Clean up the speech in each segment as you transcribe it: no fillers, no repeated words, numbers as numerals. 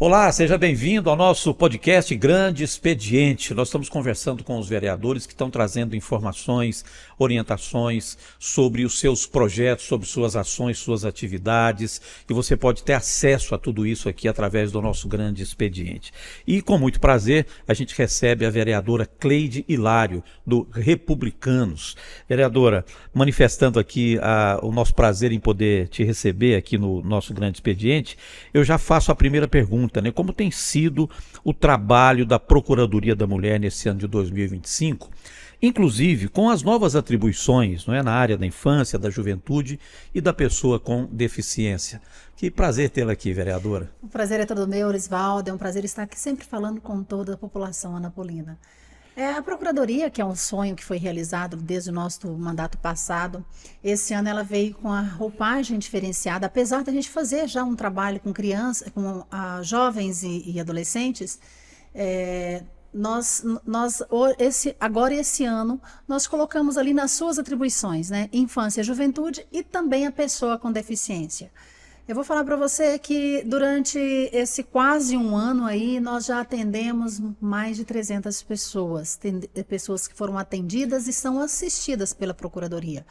Olá, seja bem-vindo ao nosso podcast Grande Expediente. Nós estamos conversando com os vereadores que estão trazendo informações, orientações sobre os seus projetos, sobre suas ações, suas atividades, e você pode ter acesso a tudo isso aqui através do nosso Grande Expediente. E com muito prazer, a gente recebe a vereadora Cleide Hilário, do Republicanos. Vereadora, manifestando aqui o nosso prazer em poder te receber aqui no nosso Grande Expediente, eu já faço a primeira pergunta. Como tem sido o trabalho da Procuradoria da Mulher nesse ano de 2025, inclusive com as novas atribuições, não é, na área da infância, da juventude e da pessoa com deficiência. Que prazer tê-la aqui, vereadora. O prazer é todo meu, Orisvaldo. É um prazer estar aqui sempre falando com toda a população anapolina. A Procuradoria, que é um sonho que foi realizado desde o nosso mandato passado, esse ano ela veio com a roupagem diferenciada, apesar da gente fazer já um trabalho com crianças, com jovens e adolescentes. Agora esse ano, nós colocamos ali nas suas atribuições, né, infância, juventude e também a pessoa com deficiência. Eu vou falar para você que durante esse quase um ano aí, nós já atendemos mais de 300 pessoas, pessoas que foram atendidas e são assistidas pela Procuradoria.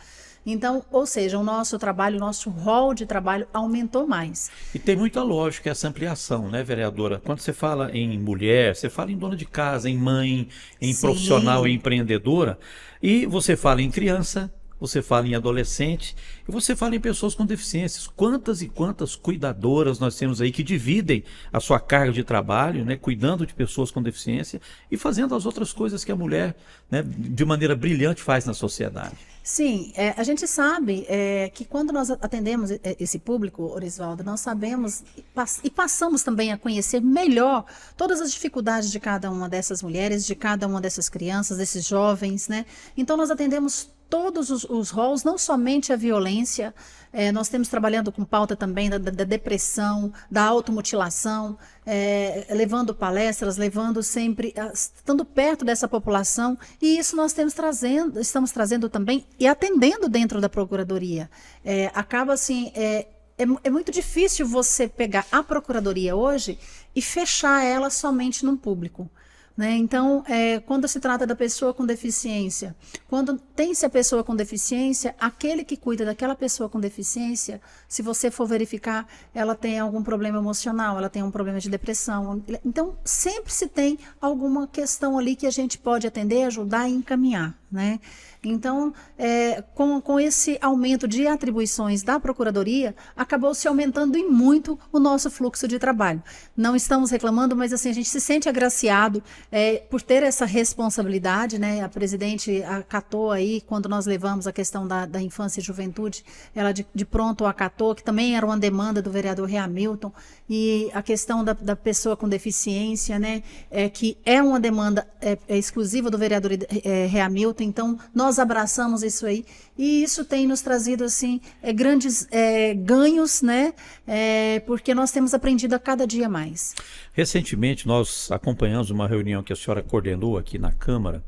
Então, ou seja, o nosso trabalho, o nosso rol de trabalho aumentou mais. E tem muita lógica essa ampliação, né, vereadora? Quando você fala em mulher, você fala em dona de casa, em mãe, em Sim. profissional, em empreendedora, e você fala em criança, você fala em adolescente e você fala em pessoas com deficiências. Quantas e quantas cuidadoras nós temos aí que dividem a sua carga de trabalho, né, cuidando de pessoas com deficiência e fazendo as outras coisas que a mulher, né, de maneira brilhante faz na sociedade. Sim, a gente sabe que quando nós atendemos esse público, Orisvaldo, nós sabemos e passamos também a conhecer melhor todas as dificuldades de cada uma dessas mulheres, de cada uma dessas crianças, desses jovens, né? Então nós atendemos todos os roles, não somente a violência, nós temos trabalhando com pauta também da depressão, da automutilação, levando palestras, levando sempre, estando perto dessa população, e isso nós estamos trazendo também e atendendo dentro da Procuradoria. Acaba assim, é muito difícil você pegar a Procuradoria hoje e fechar ela somente num público. Né? Então, quando se trata da pessoa com deficiência, quando tem-se a pessoa com deficiência, aquele que cuida daquela pessoa com deficiência, se você for verificar, ela tem algum problema emocional, ela tem um problema de depressão. Então, sempre se tem alguma questão ali que a gente pode atender, ajudar e encaminhar. Né? Então, com esse aumento de atribuições da Procuradoria, acabou se aumentando e muito o nosso fluxo de trabalho. Não estamos reclamando, mas assim, a gente se sente agraciado por ter essa responsabilidade, né? A presidente acatou aí, quando nós levamos a questão da infância e juventude, ela de pronto acatou, que também era uma demanda do vereador Hamilton, e a questão da pessoa com deficiência, né? Que é uma demanda exclusiva do vereador Hamilton. Então, nós abraçamos isso aí e isso tem nos trazido assim, grandes ganhos, né? Porque nós temos aprendido a cada dia mais. Recentemente, nós acompanhamos uma reunião que a senhora coordenou aqui na Câmara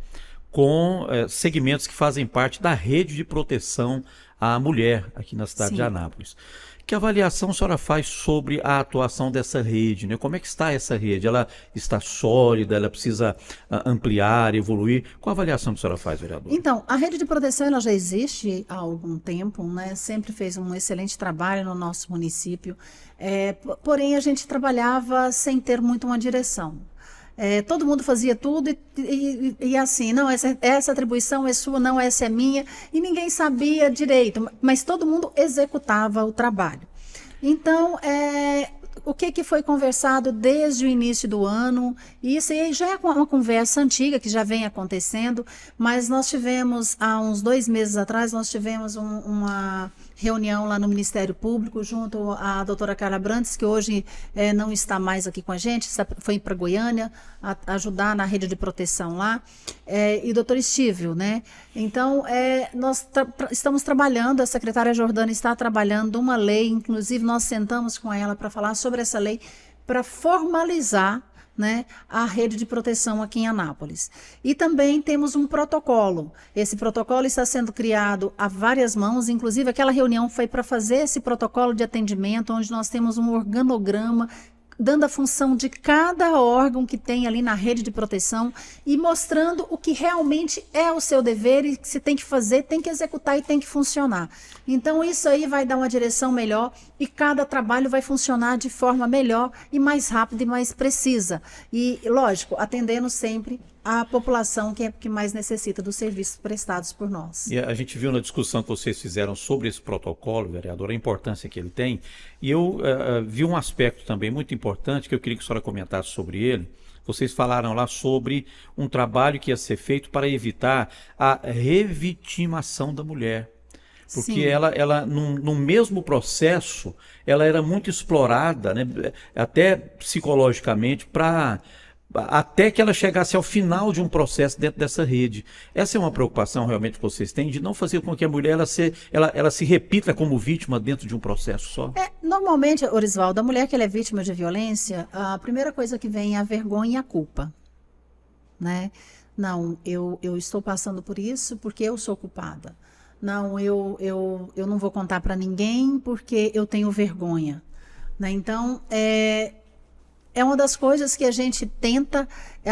com segmentos que fazem parte da rede de proteção à mulher aqui na cidade de Anápolis. Que avaliação a senhora faz sobre a atuação dessa rede, né? Como é que está essa rede? Ela está sólida, ela precisa ampliar, evoluir? Qual a avaliação que a senhora faz, vereador? Então, a rede de proteção ela já existe há algum tempo, né? Sempre fez um excelente trabalho no nosso município, porém a gente trabalhava sem ter muito uma direção. Todo mundo fazia tudo e assim, não, essa atribuição é sua, não, essa é minha, e ninguém sabia direito, mas todo mundo executava o trabalho. Então, o que foi conversado desde o início do ano, e isso aí já é uma conversa antiga que já vem acontecendo, mas nós tivemos, há uns 2 meses atrás, nós tivemos uma reunião lá no Ministério Público, junto à doutora Carla Brandes, que hoje não está mais aqui com a gente, foi para Goiânia, ajudar na rede de proteção lá, e o doutor Estívio, né? Então, nós estamos trabalhando, a secretária Jordana está trabalhando uma lei, inclusive nós sentamos com ela para falar sobre essa lei, para formalizar, né, a rede de proteção aqui em Anápolis. E também temos um protocolo. Esse protocolo está sendo criado a várias mãos, inclusive aquela reunião foi para fazer esse protocolo de atendimento, onde nós temos um organograma dando a função de cada órgão que tem ali na rede de proteção e mostrando o que realmente é o seu dever e que se tem que fazer, tem que executar e tem que funcionar. Então isso aí vai dar uma direção melhor e cada trabalho vai funcionar de forma melhor e mais rápida e mais precisa. E, lógico, atendendo sempre a população que mais necessita dos serviços prestados por nós. E a gente viu na discussão que vocês fizeram sobre esse protocolo, vereador, a importância que ele tem, e eu vi um aspecto também muito importante que eu queria que a senhora comentasse sobre ele. Vocês falaram lá sobre um trabalho que ia ser feito para evitar a revitimação da mulher. Porque Sim. ela no mesmo processo, ela era muito explorada, né, até psicologicamente, até que ela chegasse ao final de um processo dentro dessa rede. Essa é uma preocupação realmente que vocês têm, de não fazer com que a mulher ela se repita como vítima dentro de um processo só? Normalmente, Orisvaldo, a mulher que ela é vítima de violência, a primeira coisa que vem é a vergonha e a culpa, né? Não, eu estou passando por isso porque eu sou culpada. Não, eu não vou contar para ninguém porque eu tenho vergonha, né? Então, é uma das coisas que a gente tenta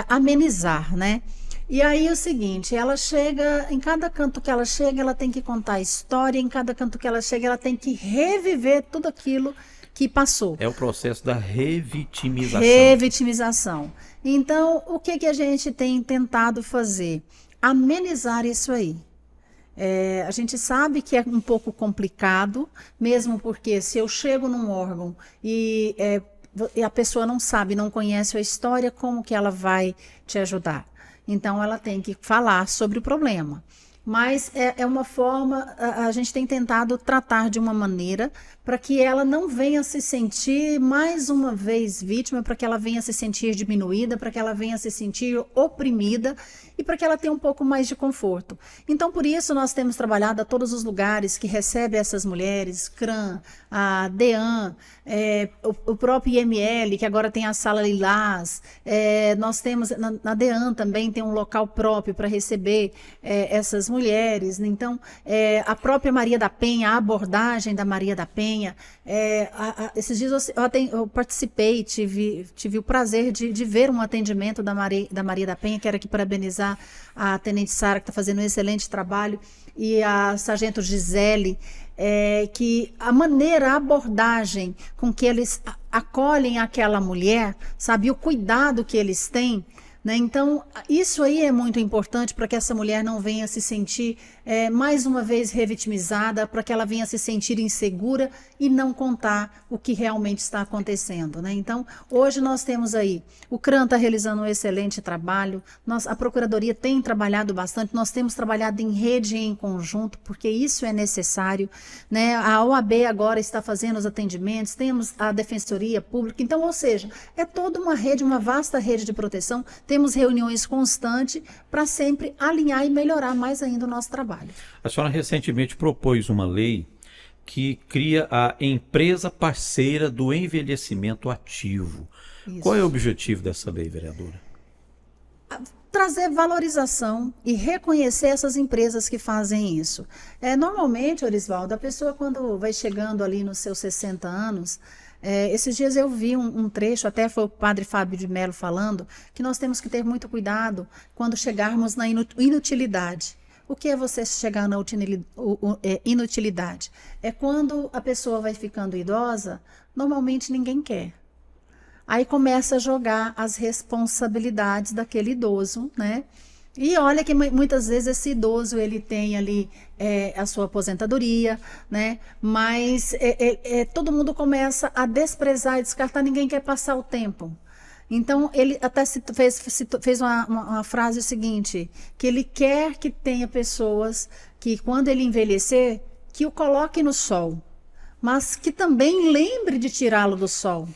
amenizar, né? E aí é o seguinte, ela chega, em cada canto que ela chega, ela tem que contar a história, em cada canto que ela chega, ela tem que reviver tudo aquilo que passou. É o processo da revitimização. Revitimização. Então, o que a gente tem tentado fazer? Amenizar isso aí. A gente sabe que é um pouco complicado, mesmo porque se eu chego num órgão e a pessoa não sabe, não conhece a história, como que ela vai te ajudar? Então, ela tem que falar sobre o problema. Mas é uma forma, a gente tem tentado tratar de uma maneira para que ela não venha se sentir mais uma vez vítima, para que ela venha se sentir diminuída, para que ela venha se sentir oprimida e para que ela tenha um pouco mais de conforto. Então, por isso, nós temos trabalhado a todos os lugares que recebem essas mulheres, CRAM, a DEAN, o próprio IML, que agora tem a Sala Lilás, nós temos, na DEAN também tem um local próprio para receber essas mulheres. Então, a própria Maria da Penha, a abordagem da Maria da Penha, esses dias eu participei, tive o prazer de ver um atendimento da Maria da Penha, quero aqui parabenizar a Tenente Sara, que está fazendo um excelente trabalho, e a Sargento Gisele, que a maneira, a abordagem com que eles acolhem aquela mulher, sabe, o cuidado que eles têm, né? Então, isso aí é muito importante para que essa mulher não venha se sentir mais uma vez revitimizada, para que ela venha se sentir insegura e não contar o que realmente está acontecendo, né? Então, hoje nós temos aí, o CRAM está realizando um excelente trabalho, a Procuradoria tem trabalhado bastante, nós temos trabalhado em rede e em conjunto, porque isso é necessário, né? A OAB agora está fazendo os atendimentos, temos a Defensoria Pública, então, ou seja, é toda uma rede, uma vasta rede de proteção, temos reuniões constantes para sempre alinhar e melhorar mais ainda o nosso trabalho. A senhora recentemente propôs uma lei que cria a empresa parceira do envelhecimento ativo. Isso. Qual é o objetivo dessa lei, vereadora? Trazer valorização e reconhecer essas empresas que fazem isso. Normalmente, Orisvaldo, a pessoa quando vai chegando ali nos seus 60 anos, esses dias eu vi um trecho, até foi o padre Fábio de Mello falando, que nós temos que ter muito cuidado quando chegarmos na inutilidade. O que é você chegar na inutilidade? É quando a pessoa vai ficando idosa, normalmente ninguém quer. Aí começa a jogar as responsabilidades daquele idoso, né? E olha que muitas vezes esse idoso ele tem ali a sua aposentadoria, né? Mas todo mundo começa a desprezar e descartar, ninguém quer passar o tempo. Então, ele até fez uma frase o seguinte, que ele quer que tenha pessoas que, quando ele envelhecer, que o coloque no sol, mas que também lembre de tirá-lo do sol.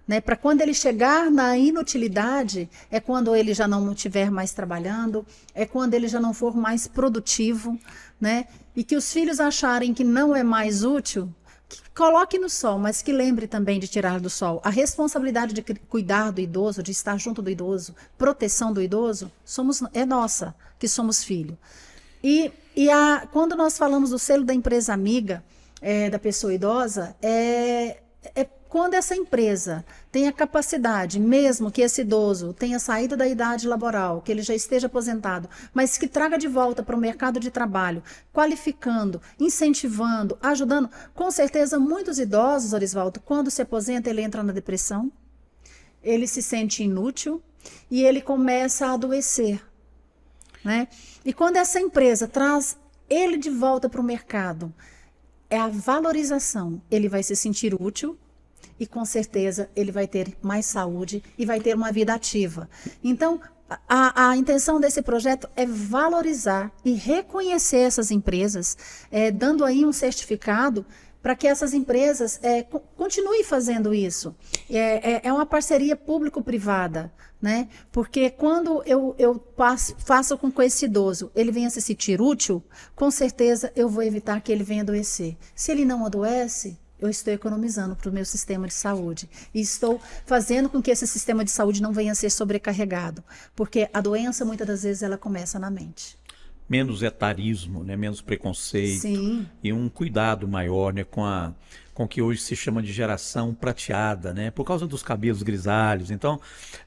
Né? Para quando ele chegar na inutilidade, é quando ele já não estiver mais trabalhando, é quando ele já não for mais produtivo, né? E que os filhos acharem que não é mais útil, que coloque no sol, mas que lembre também de tirar do sol. A responsabilidade de cuidar do idoso, de estar junto do idoso, proteção do idoso, é nossa, que somos filho. Quando nós falamos do selo da empresa amiga da pessoa idosa, quando essa empresa tem a capacidade, mesmo que esse idoso tenha saído da idade laboral, que ele já esteja aposentado, mas que traga de volta para o mercado de trabalho, qualificando, incentivando, ajudando, com certeza muitos idosos, Orisvaldo, quando se aposenta, ele entra na depressão, ele se sente inútil e ele começa a adoecer, né? E quando essa empresa traz ele de volta para o mercado, é a valorização, ele vai se sentir útil e com certeza ele vai ter mais saúde e vai ter uma vida ativa. Então, a intenção desse projeto é valorizar e reconhecer essas empresas, dando aí um certificado para que essas empresas continuem fazendo isso. É uma parceria público-privada, né? Porque quando eu faço com que esse idoso ele venha se sentir útil, com certeza eu vou evitar que ele venha adoecer. Se ele não adoece, eu estou economizando para o meu sistema de saúde. E estou fazendo com que esse sistema de saúde não venha a ser sobrecarregado. Porque a doença, muitas das vezes, ela começa na mente. Menos etarismo, né? Menos preconceito. Sim. E um cuidado maior, né? Com o que hoje se chama de geração prateada, né? Por causa dos cabelos grisalhos. Então,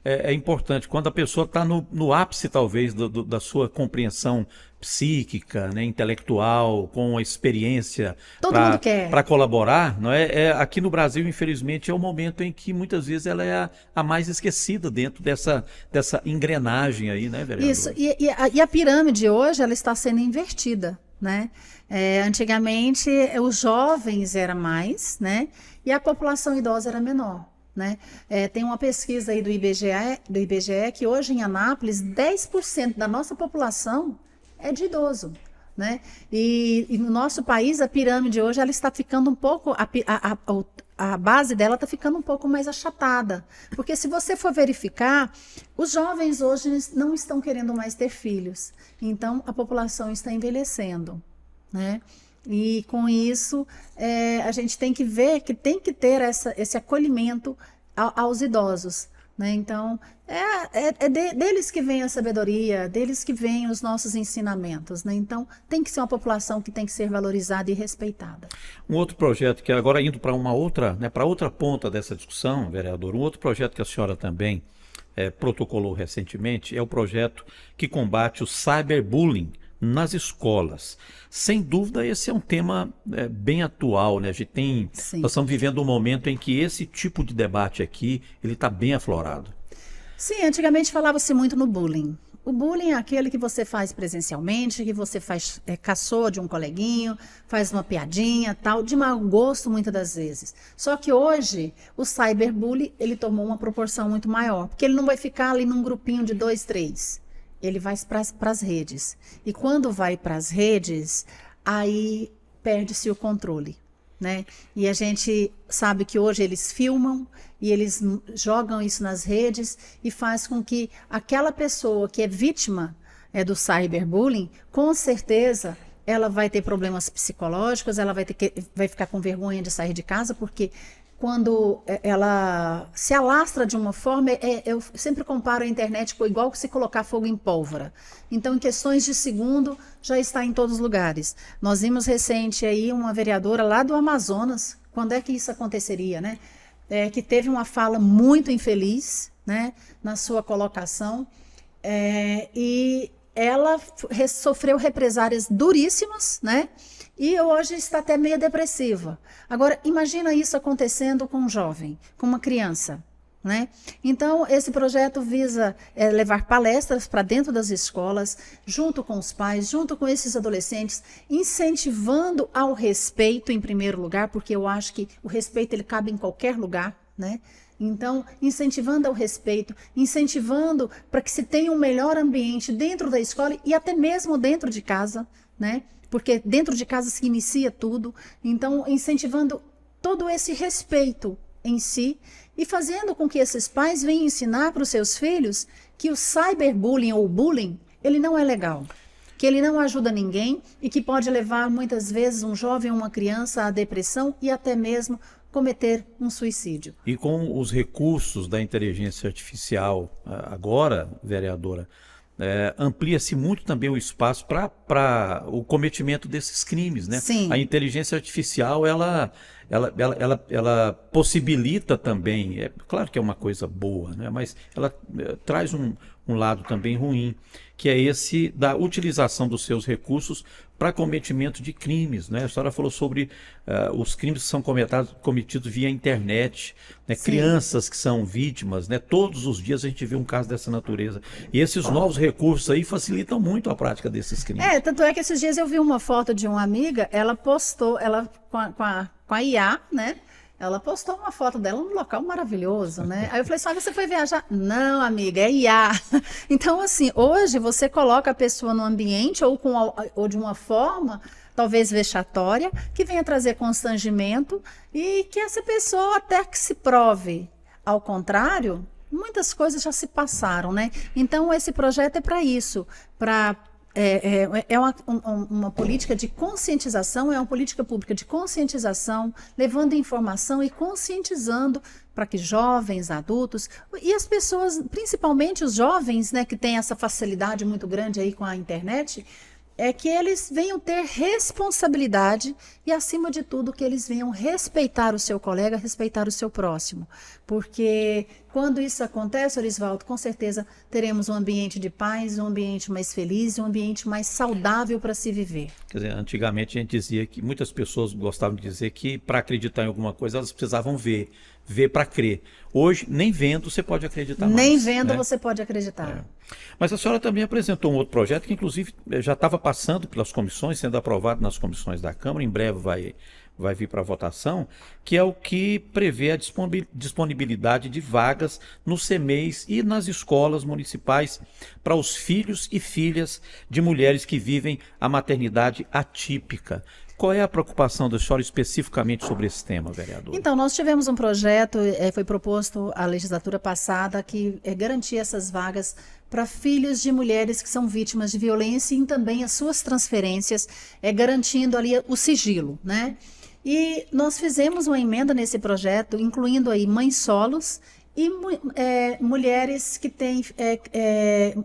é importante, quando a pessoa está no ápice, talvez, da sua compreensão psíquica, né? Intelectual, com a experiência para colaborar, não é? Aqui no Brasil, infelizmente, é o momento em que muitas vezes ela é a mais esquecida dentro dessa engrenagem aí, né, vereador? Isso, e a pirâmide hoje, ela está sendo invertida, né? Antigamente, os jovens eram mais, né? E a população idosa era menor, né? Tem uma pesquisa aí do IBGE que hoje em Anápolis, 10% da nossa população é de idoso, né? E no nosso país, a pirâmide hoje, ela está ficando um pouco... A base dela está ficando um pouco mais achatada. Porque se você for verificar, os jovens hoje não estão querendo mais ter filhos. Então, a população está envelhecendo, né? E com isso, a gente tem que ver que tem que ter esse acolhimento aos idosos, né? Então, deles que vem a sabedoria, deles que vem os nossos ensinamentos, né? Então, tem que ser uma população que tem que ser valorizada e respeitada. Um outro projeto que agora indo para uma outra, né, para outra ponta dessa discussão, vereador, um outro projeto que a senhora também protocolou recentemente é o projeto que combate o cyberbullying nas escolas. Sem dúvida, esse é um tema bem atual, né? Nós estamos vivendo um momento em que esse tipo de debate aqui, ele está bem aflorado. Sim, antigamente falava-se muito no bullying. O bullying é aquele que você faz presencialmente, que você faz caçoa de um coleguinho, faz uma piadinha, tal, de mau gosto muitas das vezes. Só que hoje, o cyberbullying, ele tomou uma proporção muito maior, porque ele não vai ficar ali num grupinho de 2, 3. Ele vai para as redes. E quando vai para as redes, aí perde-se o controle, né? E a gente sabe que hoje eles filmam e eles jogam isso nas redes e faz com que aquela pessoa que é vítima do cyberbullying, com certeza ela vai ter problemas psicológicos, ela vai ficar com vergonha de sair de casa, porque quando ela se alastra de uma forma, eu sempre comparo a internet com igual que se colocar fogo em pólvora. Então, em questões de segundo, já está em todos os lugares. Nós vimos recente aí uma vereadora lá do Amazonas, quando é que isso aconteceria, né? Que teve uma fala muito infeliz, né, na sua colocação, e ela sofreu represárias duríssimas, né? E hoje está até meio depressiva. Agora, imagina isso acontecendo com um jovem, com uma criança, né? Então, esse projeto visa levar palestras para dentro das escolas, junto com os pais, junto com esses adolescentes, incentivando ao respeito em primeiro lugar, porque eu acho que o respeito ele cabe em qualquer lugar, né? Então, incentivando ao respeito, incentivando para que se tenha um melhor ambiente dentro da escola e até mesmo dentro de casa, né? Porque dentro de casa se inicia tudo. Então, incentivando todo esse respeito em si e fazendo com que esses pais venham ensinar para os seus filhos que o cyberbullying ou bullying, ele não é legal, que ele não ajuda ninguém e que pode levar muitas vezes um jovem ou uma criança à depressão e até mesmo cometer um suicídio. E com os recursos da inteligência artificial agora, vereadora, amplia-se muito também o espaço para o cometimento desses crimes, né? Sim. A inteligência artificial, ela ela possibilita também, é claro que é uma coisa boa, né? Mas ela traz um lado também ruim, que é esse da utilização dos seus recursos para cometimento de crimes, né? A senhora falou sobre os crimes que são cometidos via internet, né? Crianças que são vítimas, né? Todos os dias a gente vê um caso dessa natureza. E esses novos recursos aí facilitam muito a prática desses crimes. Tanto é que esses dias eu vi uma foto de uma amiga, ela postou, ela com a IA, né? Ela postou uma foto dela num local maravilhoso, né? Aí eu falei assim, você foi viajar? Não, amiga, é IA. Então, assim, hoje você coloca a pessoa no ambiente ou de uma forma, talvez vexatória, que venha trazer constrangimento e que essa pessoa até que se prove ao contrário, muitas coisas já se passaram, né? Então, esse projeto é para isso, para... É uma política de conscientização, é uma política pública de conscientização, levando informação e conscientizando para que jovens, adultos e as pessoas, principalmente os jovens, né, que têm essa facilidade muito grande aí com a internet, é que eles venham ter responsabilidade e, acima de tudo, que eles venham respeitar o seu colega, respeitar o seu próximo. Porque quando isso acontece, Orisvaldo, com certeza teremos um ambiente de paz, um ambiente mais feliz, um ambiente mais saudável para se viver. Quer dizer, antigamente a gente dizia que muitas pessoas gostavam de dizer que para acreditar em alguma coisa elas precisavam ver para crer. Hoje, nem vendo você pode acreditar mais. Nem vendo, né? Você pode acreditar. Mas a senhora também apresentou um outro projeto que, inclusive, já estava passando pelas comissões, sendo aprovado nas comissões da Câmara, em breve vai vir para votação, que é o que prevê a disponibilidade de vagas nos CMEIs e nas escolas municipais para os filhos e filhas de mulheres que vivem a maternidade atípica. Qual é a preocupação da senhora especificamente sobre esse tema, vereador? Então, nós tivemos um projeto, foi proposto à legislatura passada, que garantia essas vagas para filhos de mulheres que são vítimas de violência e também as suas transferências, garantindo ali o sigilo, né? E nós fizemos uma emenda nesse projeto, incluindo aí mães solos e mulheres que têm,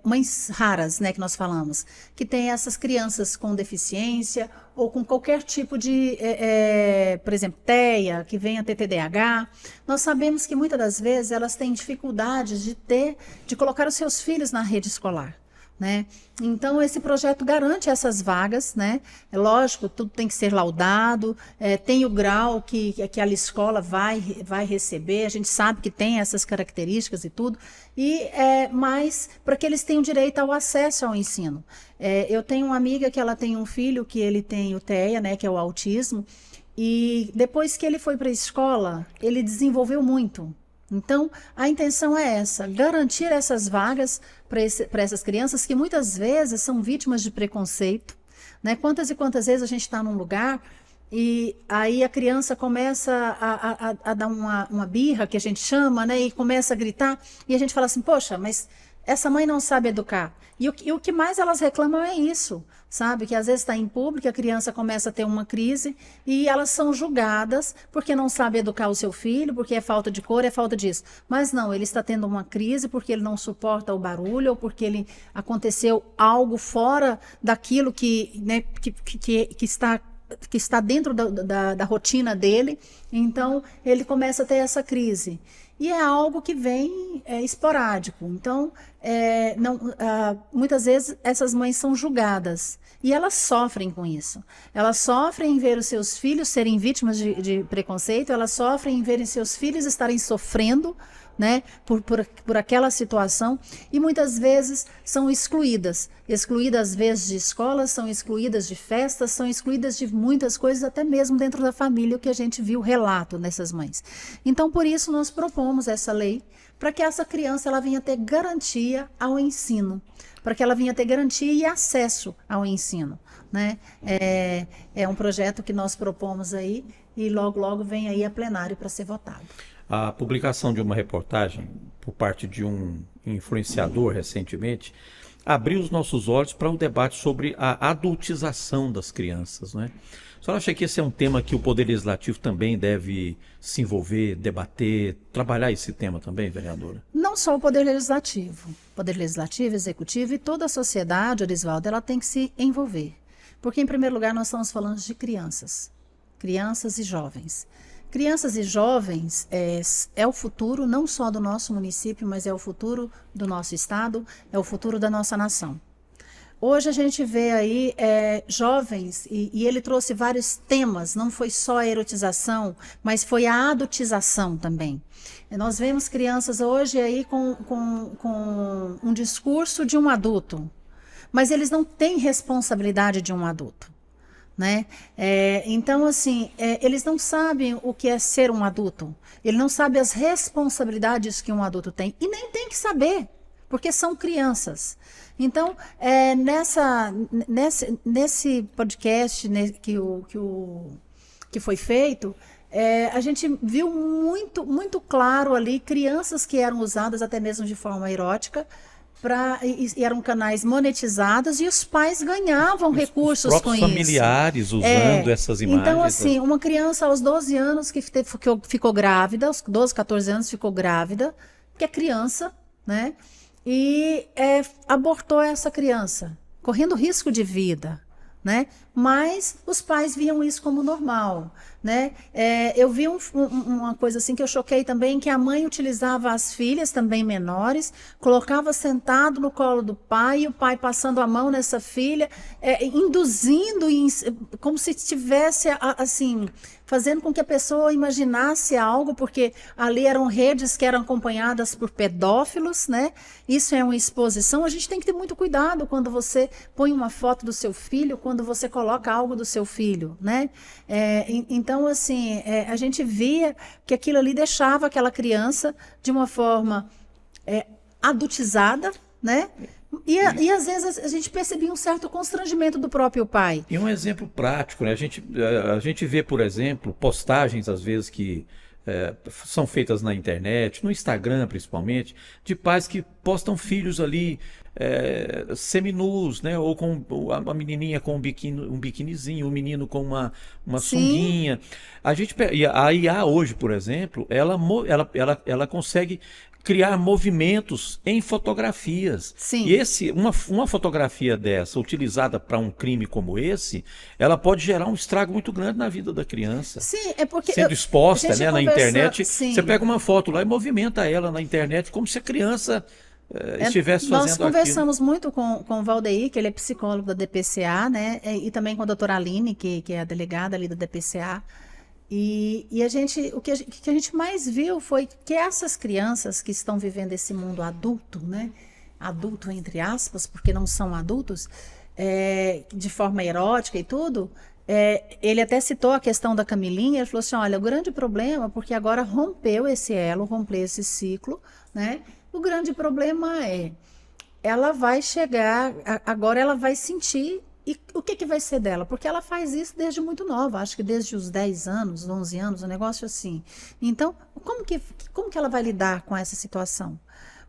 mães raras, né, que nós falamos, que têm essas crianças com deficiência ou com qualquer tipo de, por exemplo, TEA, que venha ter TDAH. Nós sabemos que muitas das vezes elas têm dificuldades de colocar os seus filhos na rede escolar. Né? Então, esse projeto garante essas vagas, né? É lógico, tudo tem que ser laudado, tem o grau que a escola vai receber, a gente sabe que tem essas características e tudo, mas para que eles tenham direito ao acesso ao ensino. Eu tenho uma amiga que ela tem um filho que ele tem o TEA, né, que é o autismo, e depois que ele foi para a escola, ele desenvolveu muito. Então, a intenção é essa, garantir essas vagas para essas crianças que muitas vezes são vítimas de preconceito, né? Quantas e quantas vezes a gente está num lugar e aí a criança começa a dar uma birra, que a gente chama, né? E começa a gritar e a gente fala assim, poxa, mas essa mãe não sabe educar. E o que mais elas reclamam é isso, sabe? Que às vezes está em público, a criança começa a ter uma crise e elas são julgadas porque não sabe educar o seu filho, porque é falta de cor, é falta disso. Mas não, ele está tendo uma crise porque ele não suporta o barulho ou porque aconteceu algo fora daquilo né, que está dentro da rotina dele. Então, ele começa a ter essa crise. E é algo que vem esporádico. Então, muitas vezes essas mães são julgadas e elas sofrem com isso. Elas sofrem em ver os seus filhos serem vítimas de preconceito, elas sofrem em verem seus filhos estarem sofrendo, né, por aquela situação, e muitas vezes são excluídas às vezes de escolas, são excluídas de festas, são excluídas de muitas coisas, até mesmo dentro da família, o que a gente viu relato dessas mães. Então, por isso nós propomos essa lei, para que essa criança ela venha ter garantia ao ensino, para que ela venha ter garantia e acesso ao ensino, né? É um projeto que nós propomos aí e logo vem aí a plenário para ser votado. A publicação de uma reportagem por parte de um influenciador recentemente abriu os nossos olhos para um debate sobre a adultização das crianças, né? A senhora acha que esse é um tema que o Poder Legislativo também deve se envolver, debater, trabalhar esse tema também, vereadora? Não só o Poder Legislativo, Executivo e toda a sociedade, Orisvaldo, ela tem que se envolver. Porque, em primeiro lugar, nós estamos falando de crianças e jovens. Crianças e jovens é o futuro não só do nosso município, mas é o futuro do nosso estado, é o futuro da nossa nação. Hoje a gente vê aí jovens, e ele trouxe vários temas, não foi só a erotização, mas foi a adultização também. Nós vemos crianças hoje aí com um discurso de um adulto, mas eles não têm responsabilidade de um adulto, né? Então, assim, eles não sabem o que é ser um adulto, ele não sabe as responsabilidades que um adulto tem, e nem tem que saber, porque são crianças. Então, nesse podcast que foi feito, a gente viu muito claro ali crianças que eram usadas até mesmo de forma erótica, e eram canais monetizados, e os pais ganhavam recursos com isso. Os próprios familiares usando essas imagens. Então, assim, uma criança aos 12 anos que ficou grávida, aos 12, 14 anos ficou grávida, que é criança, né? E abortou essa criança, correndo risco de vida, né? Mas os pais viam isso como normal, né? Eu vi uma coisa assim que eu choquei também, que a mãe utilizava as filhas também menores, colocava sentado no colo do pai, e o pai passando a mão nessa filha, induzindo, como se estivesse assim, fazendo com que a pessoa imaginasse algo, porque ali eram redes que eram acompanhadas por pedófilos, né? Isso é uma exposição. A gente tem que ter muito cuidado quando você põe uma foto do seu filho, quando você coloca algo do seu filho, né? Então, assim, a gente via que aquilo ali deixava aquela criança de uma forma adultizada, né? E às vezes a gente percebia um certo constrangimento do próprio pai. E um exemplo prático, né? A gente vê, por exemplo, postagens às vezes que são feitas na internet, no Instagram principalmente, de pais que postam filhos ali seminus, né? Ou com a menininha com um biquinizinho, o menino com uma sunguinha. A IA hoje, por exemplo, ela consegue criar movimentos em fotografias. Sim. E uma fotografia dessa, utilizada para um crime como esse, ela pode gerar um estrago muito grande na vida da criança. Sim, é porque sendo exposta, né, na internet, sim. você pega uma foto lá e movimenta ela na internet como se a criança estivesse fazendo aquilo. Nós conversamos muito com o Valdeir, que ele é psicólogo da DPCA, né, e também com a doutora Aline, que é a delegada ali da DPCA. E o que a gente mais viu foi que essas crianças que estão vivendo esse mundo adulto, né? Adulto entre aspas, porque não são adultos, de forma erótica e tudo, ele até citou a questão da Camilinha, ele falou assim, olha, o grande problema, porque agora rompeu esse elo, rompeu esse ciclo, né? O grande problema ela vai chegar, agora ela vai sentir. E o que vai ser dela? Porque ela faz isso desde muito nova, acho que desde os 10 anos, 11 anos, um negócio assim. Então, como que ela vai lidar com essa situação?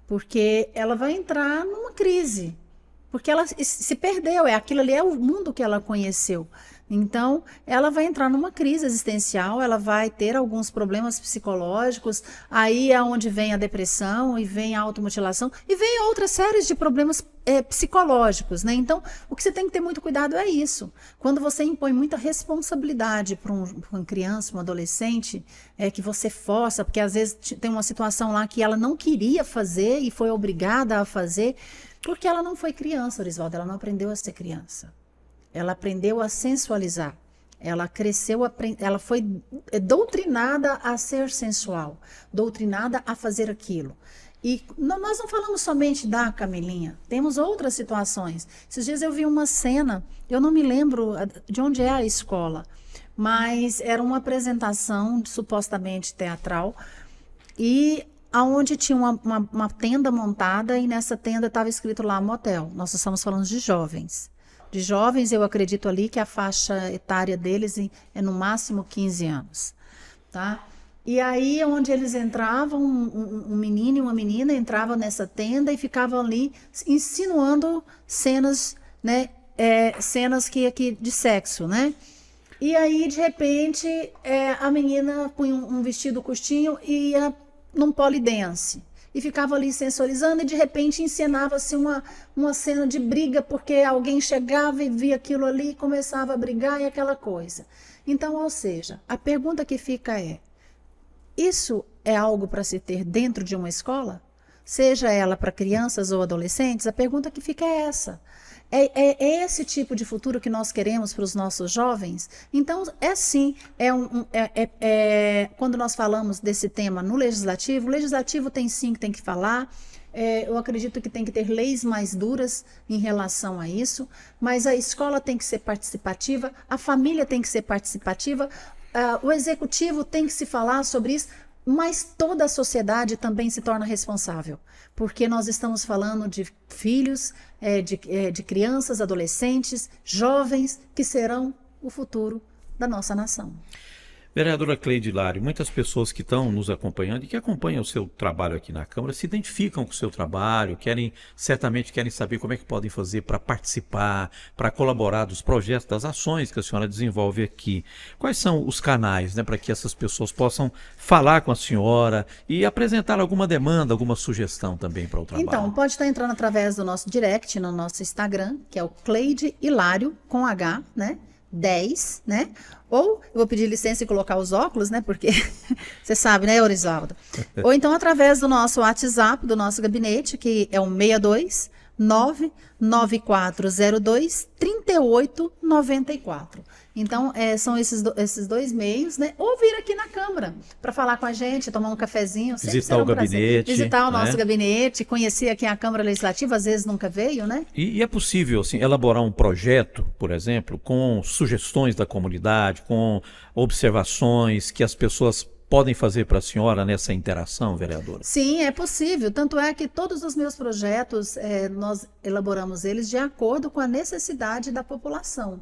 Porque ela vai entrar numa crise, porque ela se perdeu, aquilo ali é o mundo que ela conheceu. Então, ela vai entrar numa crise existencial, ela vai ter alguns problemas psicológicos, aí é onde vem a depressão, e vem a automutilação, e vem outras séries de problemas psicológicos, né? Então, o que você tem que ter muito cuidado é isso. Quando você impõe muita responsabilidade para uma criança, um adolescente, que você força, porque às vezes tem uma situação lá que ela não queria fazer e foi obrigada a fazer, porque ela não foi criança, Orisvaldo, ela não aprendeu a ser criança. Ela aprendeu a sensualizar, ela cresceu, ela foi doutrinada a ser sensual, doutrinada a fazer aquilo. E nós não falamos somente da Camilinha, temos outras situações. Esses dias eu vi uma cena, eu não me lembro de onde é a escola, mas era uma apresentação supostamente teatral, e aonde tinha uma tenda montada, e nessa tenda estava escrito lá motel. Nós estamos falando de jovens. De jovens, eu acredito ali que a faixa etária deles é no máximo 15 anos, tá? E aí, onde eles entravam, um menino e uma menina entravam nessa tenda e ficavam ali insinuando cenas, né? Cenas que de sexo, né? E aí, de repente, a menina punha um vestido curtinho e ia num polidense. E ficava ali sensualizando, e de repente encenava-se uma cena de briga, porque alguém chegava e via aquilo ali e começava a brigar e aquela coisa. Então, ou seja, a pergunta que fica Isso é algo para se ter dentro de uma escola? Seja ela para crianças ou adolescentes, a pergunta que fica é essa. É esse tipo de futuro que nós queremos para os nossos jovens? Então, sim, quando nós falamos desse tema no legislativo, o legislativo tem sim que tem que falar. Eu acredito que tem que ter leis mais duras em relação a isso, mas a escola tem que ser participativa, a família tem que ser participativa, o executivo tem que se falar sobre isso, mas toda a sociedade também se torna responsável, porque nós estamos falando de filhos, de crianças, adolescentes, jovens, que serão o futuro da nossa nação. Vereadora Cleide Hilário, muitas pessoas que estão nos acompanhando e que acompanham o seu trabalho aqui na Câmara se identificam com o seu trabalho, certamente querem saber como é que podem fazer para participar, para colaborar dos projetos, das ações que a senhora desenvolve aqui. Quais são os canais, né, para que essas pessoas possam falar com a senhora e apresentar alguma demanda, alguma sugestão também para o trabalho? Então, pode estar entrando através do nosso direct, no nosso Instagram, que é o Cleide Hilário, com H, né? 10, né? Ou eu vou pedir licença e colocar os óculos, né? Porque você sabe, né, Orisvaldo? Ou então através do nosso WhatsApp, do nosso gabinete, que é o 62 99402 3894. Então, são esses dois meios, né? Ou vir aqui na Câmara para falar com a gente, tomar um cafezinho. Visitar o gabinete. Visitar o nosso gabinete, conhecer aqui a Câmara Legislativa, às vezes nunca veio, né? E é possível, assim, elaborar um projeto, por exemplo, com sugestões da comunidade, com observações que as pessoas podem fazer para a senhora nessa interação, vereadora? Sim, é possível. Tanto é que todos os meus projetos, nós elaboramos eles de acordo com a necessidade da população.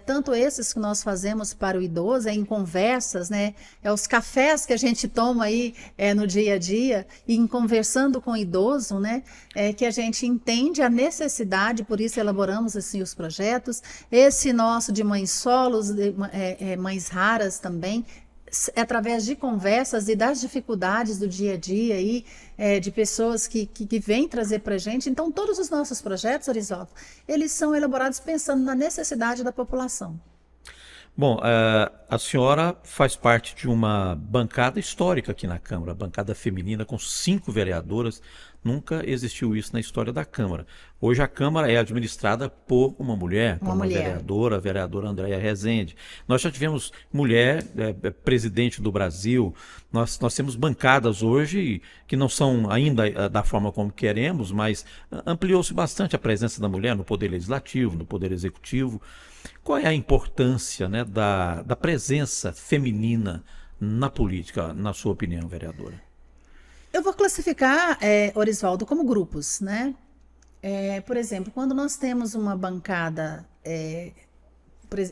Tanto esses que nós fazemos para o idoso, em conversas, né? Os cafés que a gente toma aí no dia a dia, e em conversando com o idoso, né? Que a gente entende a necessidade, por isso elaboramos assim os projetos. Esse nosso de mães solos, mães raras também, através de conversas e das dificuldades do dia a dia aí, de pessoas que vêm trazer para a gente. Então, todos os nossos projetos, Orisvaldo, eles são elaborados pensando na necessidade da população. Bom, a senhora faz parte de uma bancada histórica aqui na Câmara, bancada feminina com 5 vereadoras. Nunca existiu isso na história da Câmara. Hoje a Câmara é administrada por uma mulher, por uma vereadora, a vereadora Andréia Rezende. Nós já tivemos mulher presidente do Brasil. Nós temos bancadas hoje que não são ainda da forma como queremos, mas ampliou-se bastante a presença da mulher no Poder Legislativo, no Poder Executivo. Qual é a importância, né, da presença feminina na política, na sua opinião, vereadora? Eu vou classificar, Orisvaldo, como grupos, né? Por exemplo, quando nós temos uma bancada,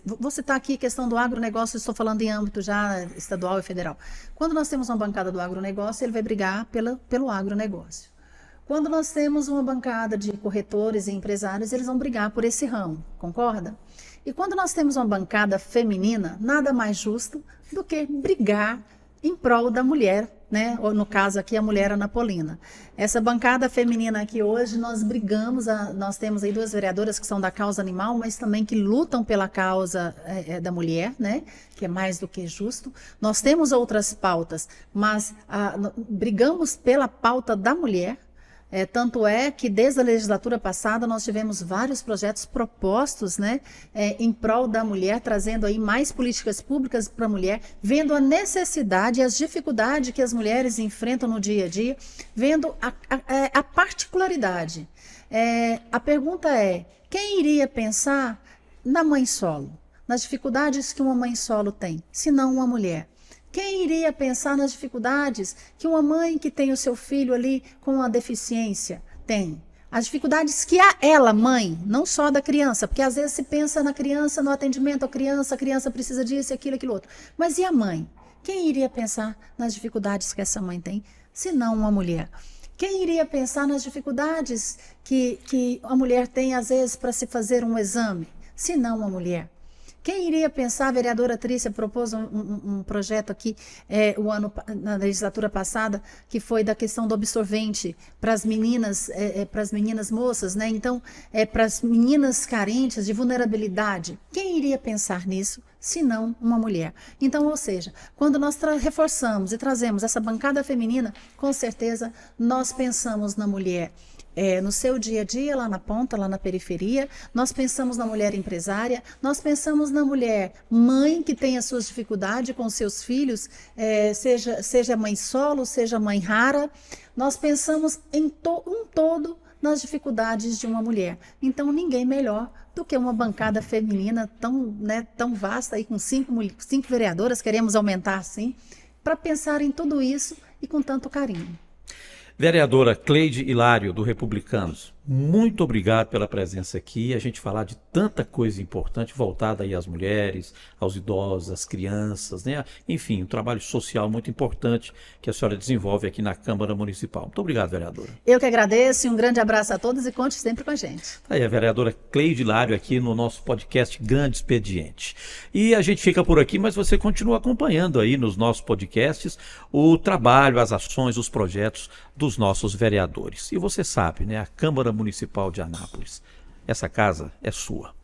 vou citar aqui a questão do agronegócio, estou falando em âmbito já estadual e federal. Quando nós temos uma bancada do agronegócio, ele vai brigar pelo agronegócio. Quando nós temos uma bancada de corretores e empresários, eles vão brigar por esse ramo, concorda? E quando nós temos uma bancada feminina, nada mais justo do que brigar em prol da mulher, né? Ou no caso aqui a mulher anapolina. Essa bancada feminina aqui hoje, nós brigamos, nós temos aí 2 vereadoras que são da causa animal, mas também que lutam pela causa da mulher, né? Que é mais do que justo. Nós temos outras pautas, mas brigamos pela pauta da mulher. Tanto é que desde a legislatura passada nós tivemos vários projetos propostos, né, em prol da mulher, trazendo aí mais políticas públicas para a mulher, vendo a necessidade e as dificuldades que as mulheres enfrentam no dia a dia, vendo a particularidade. A pergunta é, quem iria pensar na mãe solo, nas dificuldades que uma mãe solo tem, se não uma mulher? Quem iria pensar nas dificuldades que uma mãe que tem o seu filho ali com uma deficiência tem? As dificuldades que ela, mãe, não só da criança, porque às vezes se pensa na criança, no atendimento à criança, a criança precisa disso, aquilo, aquilo outro. Mas e a mãe? Quem iria pensar nas dificuldades que essa mãe tem, se não uma mulher? Quem iria pensar nas dificuldades que a mulher tem, às vezes, para se fazer um exame, se não uma mulher? Quem iria pensar, a vereadora Trícia propôs um projeto aqui na legislatura passada, que foi da questão do absorvente para as meninas moças, né? Então, para as meninas carentes de vulnerabilidade. Quem iria pensar nisso senão uma mulher. Então, ou seja, quando nós reforçamos e trazemos essa bancada feminina, com certeza nós pensamos na mulher no seu dia a dia, lá na ponta, lá na periferia, nós pensamos na mulher empresária, nós pensamos na mulher mãe que tem as suas dificuldades com seus filhos, seja mãe solo, seja mãe rara, nós pensamos em um todo nas dificuldades de uma mulher. Então, ninguém melhor do que uma bancada feminina tão vasta, aí, com cinco vereadoras, queremos aumentar sim, para pensar em tudo isso e com tanto carinho. Vereadora Cleide Hilário, do Republicanos, muito obrigado pela presença aqui. A gente falar de tanta coisa importante voltada aí às mulheres, aos idosos, às crianças, né? Enfim, um trabalho social muito importante que a senhora desenvolve aqui na Câmara Municipal. Muito obrigado, vereadora. Eu que agradeço e um grande abraço a todos e conte sempre com a gente. Tá aí a vereadora Cleide Hilário aqui no nosso podcast Grande Expediente. E a gente fica por aqui, mas você continua acompanhando aí nos nossos podcasts o trabalho, as ações, os projetos dos nossos vereadores. E você sabe, né? A Câmara Municipal de Anápolis. Essa casa é sua.